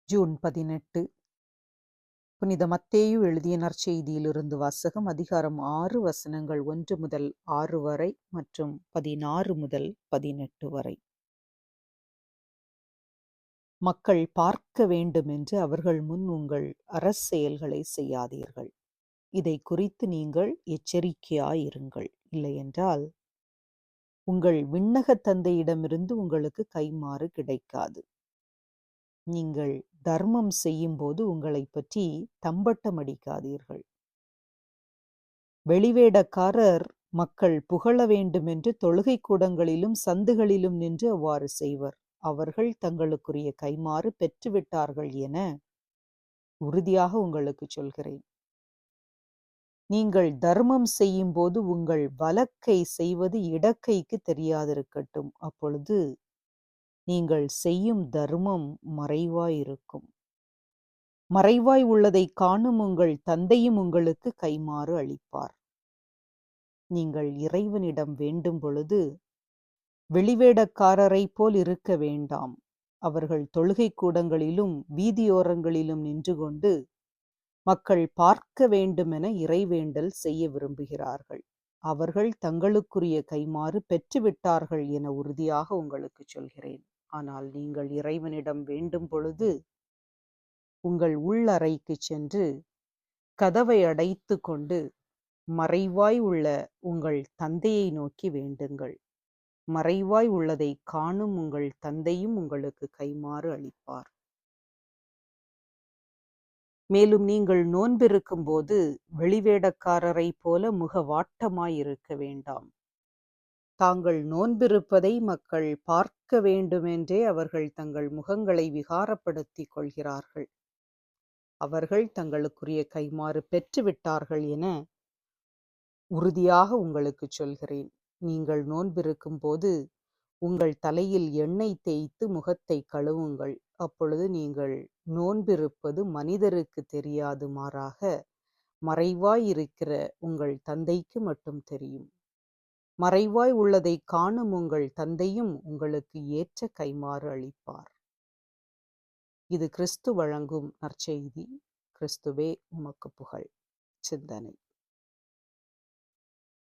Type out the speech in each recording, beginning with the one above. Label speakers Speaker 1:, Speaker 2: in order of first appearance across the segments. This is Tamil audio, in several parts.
Speaker 1: ஜூன் 18. புனித மத்தேயு எழுதிய நற்செய்தியிலிருந்து வாசகம். அதிகாரம் 6, வசனங்கள் 1 முதல் 6 வரை மற்றும் 16 முதல் 18 வரை. மக்கள் பார்க்க வேண்டுமென்று அவர்கள் முன் உங்கள் அரசெயல்களை செய்யாதீர்கள். இதை குறித்து நீங்கள் எச்சரிக்கையாயிருங்கள். இல்லையென்றால் உங்கள் விண்ணக தந்தையிடமிருந்து உங்களுக்கு கைமாறு கிடைக்காது. நீங்கள் தர்மம் செய்யும்போது உங்களை பற்றி தம்பட்டம் அடிக்காதீர்கள். வெளிவேடக்காரர் மக்கள் புகழ வேண்டுமென்று தொழுகை கூடங்களிலும் சந்துகளிலும் நின்று அவ்வாறு செய்வர். அவர்கள் தங்களுக்குரிய கைமாறு பெற்றுவிட்டார்கள் என உறுதியாக உங்களுக்கு சொல்கிறேன். நீங்கள் தர்மம் செய்யும்போது உங்கள் வலக்கை செய்வது இடக்கைக்கு தெரியாதிருக்கட்டும். அப்பொழுது நீங்கள் செய்யும் தர்மம் மறைவாயிருக்கும். மறைவாய் உள்ளதை காணும் உங்கள் தந்தையும் உங்களுக்கு கைமாறு அளிப்பார். நீங்கள் இறைவனிடம் வேண்டும் பொழுது வெளிவேடக்காரரை போல் இருக்க வேண்டாம். அவர்கள் தொழுகை கூடங்களிலும் வீதியோரங்களிலும் நின்று கொண்டு மக்கள் பார்க்க வேண்டுமென இறைவேண்டல் செய்ய விரும்புகிறார்கள். அவர்கள் தங்களுக்குரிய கைமாறு பெற்றுவிட்டார்கள் என உறுதியாக உங்களுக்கு சொல்கிறேன். ஆனால் நீங்கள் இறைவனிடம் வேண்டும் பொழுது உங்கள் உள்ளறைக்கு சென்று கதவை அடைத்து கொண்டு மறைவாய் உள்ள உங்கள் தந்தையை நோக்கி வேண்டுங்கள். மறைவாய் உள்ளதை காணும் உங்கள் தந்தையும் உங்களுக்கு கைமாறு அளிப்பார். மேலும் நீங்கள் நோன்பிருக்கும் போது வெளிவேடக்காரரை போல முகவாட்டமாயிருக்க வேண்டாம். தாங்கள் நோன்பிருப்பதை மக்கள் பார்க்க வேண்டுமென்றே அவர்கள் தங்கள் முகங்களை விகாரப்படுத்திக் கொள்கிறார்கள். அவர்கள் தங்களுக்குரிய கைமாறு பெற்றுவிட்டார்கள் என உறுதியாக உங்களுக்கு சொல்கிறேன். நீங்கள் நோன்பிருக்கும் போது உங்கள் தலையில் எண்ணெய் தேய்த்து முகத்தை கழுவுங்கள். அப்பொழுது நீங்கள் நோன்பிருப்பது மனிதருக்கு தெரியாது, மாறாக மறைவாய் இருக்கிற உங்கள் தந்தைக்கு மட்டும் தெரியும். மறைவாய் உள்ளதை காணும் உங்கள் தந்தையும் உங்களுக்கு ஏற்ற கைமாறு அளிப்பார். இது கிறிஸ்து வழங்கும் நற்செய்தி. கிறிஸ்துவே உமக்கு புகழ். சிந்தனை.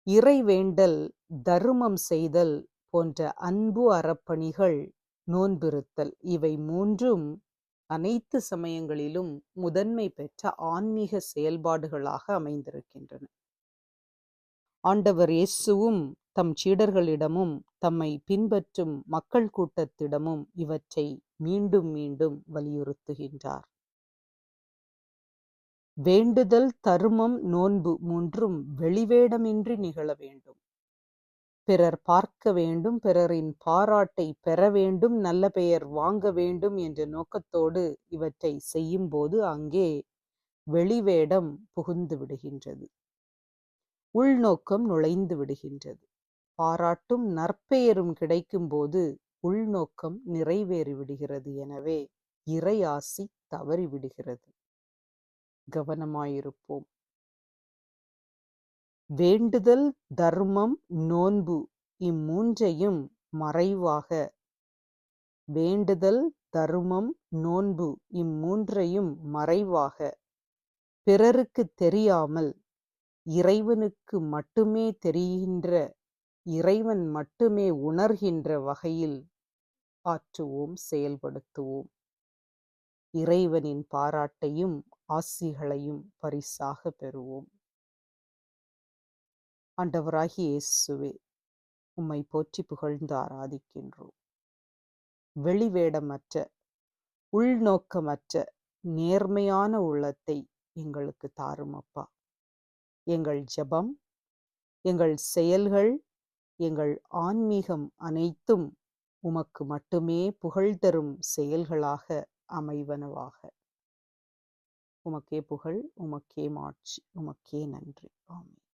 Speaker 1: இறைவேண்டல், தருமம் செய்தல் போன்ற அன்பு அறப்பணிகள், நோன்பிருத்தல், இவை மூன்றும் அனைத்து சமயங்களிலும் முதன்மை பெற்ற ஆன்மீக செயல்பாடுகளாக அமைந்திருக்கின்றன. ஆண்டவர் இயேசுவும் தம் சீடர்களிடமும் தம்மை பின்பற்றும் மக்கள் கூட்டத்திடமும் இவற்றை மீண்டும் மீண்டும் வலியுறுத்துகின்றார். வேண்டுதல், தருமம், நோன்பு மூன்றும் வெளிவேடமின்றி நிகழ வேண்டும். பிறர் பார்க்க வேண்டும், பிறரின் பாராட்டை பெற வேண்டும், நல்ல பெயர் வாங்க வேண்டும் என்ற நோக்கத்தோடு இவற்றை செய்யும்போது அங்கே வெளிவேடம் புகுந்து விடுகின்றது. உள்நோக்கம் நுழைந்து விடுகின்றது. பாராட்டும் நற்பெயரும் கிடைக்கும் போது உள்நோக்கம் நிறைவேறிவிடுகிறது. எனவே இறை ஆசி தவறிவிடுகிறது. கவனமாயிருப்போம். வேண்டுதல், தர்மம், நோன்பு இம்மூன்றையும் மறைவாக வேண்டுதல், தர்மம், நோன்பு இம்மூன்றையும் மறைவாக பிறருக்கு தெரியாமல் இறைவனுக்கு மட்டுமே தெரிகின்ற, இறைவன் மட்டுமே உணர்கின்ற வகையில் ஆற்றுவோம், செயல்படுத்துவோம். இறைவனின் பாராட்டையும் ஆசிகளையும் பரிசாக பெறுவோம். ஆண்டவராகிய இயேசுவே, உம்மை போற்றி புகழ்ந்து ஆராதிக்கின்றோம். வெளிவேடமற்ற, உள்நோக்கமற்ற நேர்மையான உள்ளத்தை எங்களுக்கு தாரும் அப்பா. எங்கள் ஜெபம், எங்கள் செயல்கள், எங்கள் ஆன்மீகம் அனைத்தும் உமக்கு மட்டுமே புகழ் தரும் செயல்களாக அமைவனவாக. உமக்கே புகழ், உமக்கே மாட்சி, உமக்கே நன்றி. ஆமென்.